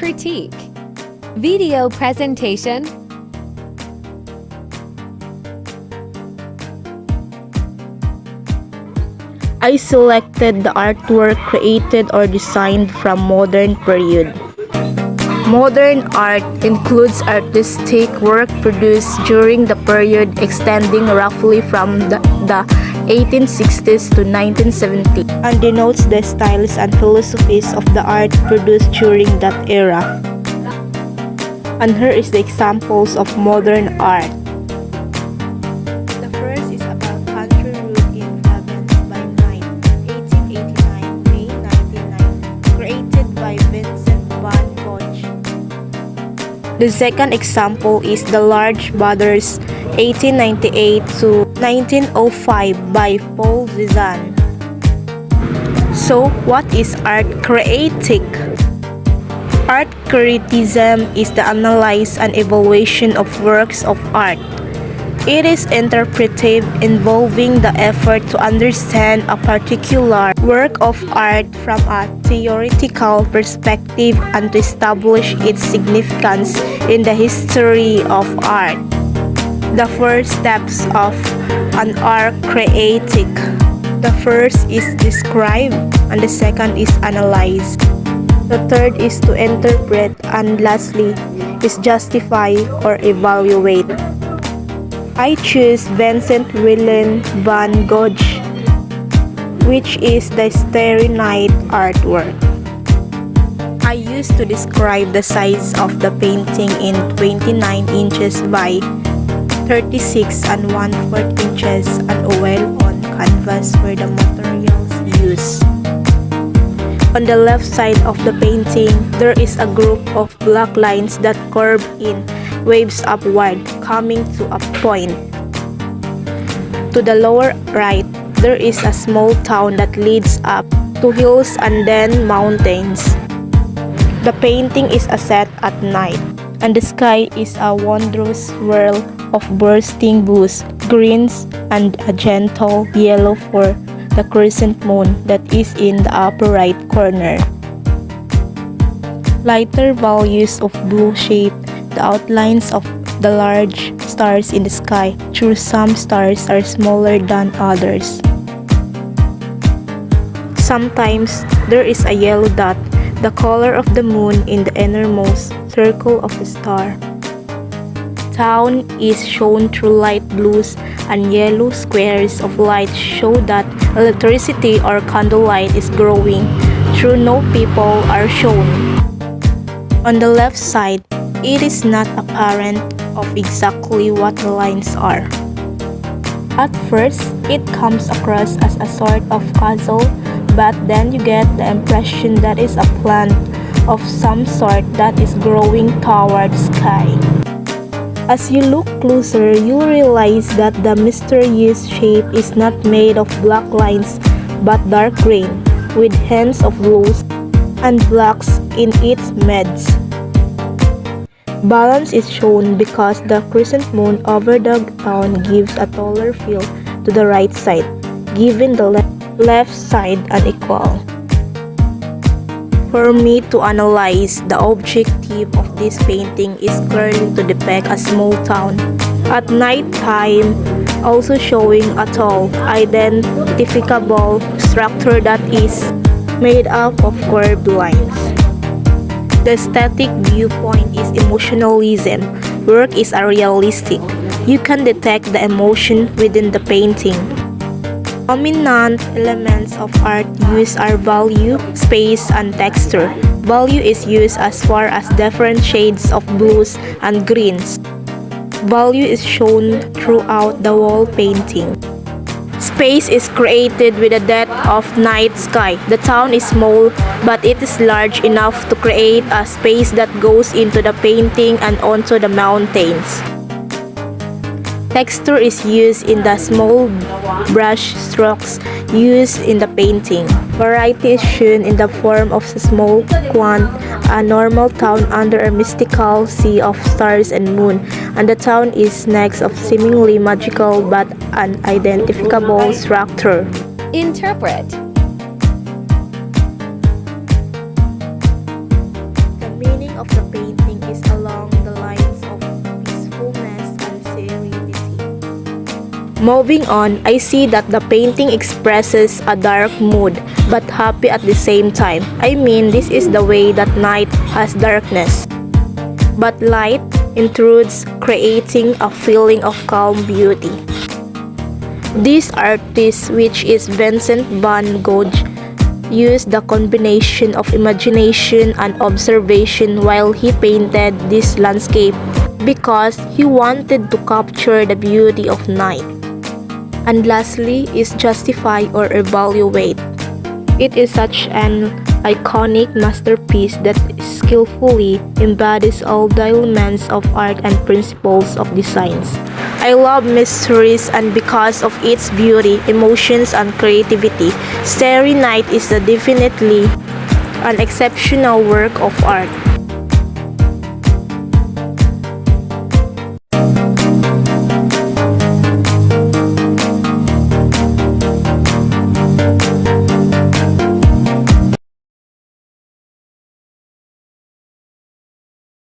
critique. Video presentation. I selected the artwork created or designed from modern period. Modern art includes artistic work produced during the period extending roughly from the 1860s to 1970 and denotes the styles and philosophies of the art produced during that era. And here is the examples of modern art. The first is about Country Road in Provence by Night, 1889, May 1990, created by Vincent van Gogh. The second example is The Large Brothers, 1898 to 1905 by Paul Cézanne. So, what is art critique? Art criticism is the analysis and evaluation of works of art. It is interpretive, involving the effort to understand a particular work of art from a theoretical perspective and to establish its significance in the history of art. The first steps of an art critique. The first is describe and the second is analyze. The third is to interpret and lastly is justify or evaluate. I choose Vincent Willem van Gogh, which is the Starry Night artwork. I used to describe the size of the painting in 29 inches by 36 and 1/4 inches and oil on canvas were the materials used. On the left side of the painting, there is a group of black lines that curve in waves upward, coming to a point. To the lower right, there is a small town that leads up to hills and then mountains. The painting is set at night, and the sky is a wondrous swirl of bursting blues, greens, and a gentle yellow for the crescent moon that is in the upper right corner. Lighter values of blue shape the outlines of the large stars in the sky, though some stars are smaller than others. Sometimes there is a yellow dot, the color of the moon in the innermost circle of the star. Town is shown through light blues and yellow squares of light show that electricity or candlelight is growing, though no people are shown. On the left side, it is not apparent of exactly what the lines are. At first, it comes across as a sort of castle, but then you get the impression that it's a plant of some sort that is growing toward the sky. As you look closer, you'll realize that the mysterious shape is not made of black lines but dark green, with hints of blues and blacks in its midst. Balance is shown because the crescent moon over the town gives a taller feel to the right side, giving the left side unequal. For me to analyze, the objective of this painting is clearly to depict a small town at night time, also showing a tall, identifiable structure that is made up of curved lines. The aesthetic viewpoint is emotionalism. Work is a realistic. You can detect the emotion within the painting. Dominant elements of art use are value, space, and texture. Value is used as far as different shades of blues and greens. Value is shown throughout the wall painting. Space is created with the depth of night sky. The town is small, but it is large enough to create a space that goes into the painting and onto the mountains. Texture is used in the small brush strokes used in the painting. Variety is shown in the form of a small quant, a normal town under a mystical sea of stars and moon, and the town is next of seemingly magical but unidentifiable structure. Interpret. The meaning of the painting is along the lines of peacefulness and serenity. Moving on, I see that the painting expresses a dark mood but happy at the same time. I mean, this is the way that night has darkness, but light intrudes, creating a feeling of calm beauty. This artist, which is Vincent van Gogh, used the combination of imagination and observation while he painted this landscape because he wanted to capture the beauty of night. And lastly is justify or evaluate. It is such an iconic masterpiece that skillfully embodies all the elements of art and principles of designs. I love mysteries, and because of its beauty, emotions, and creativity, Starry Night is definitely an exceptional work of art.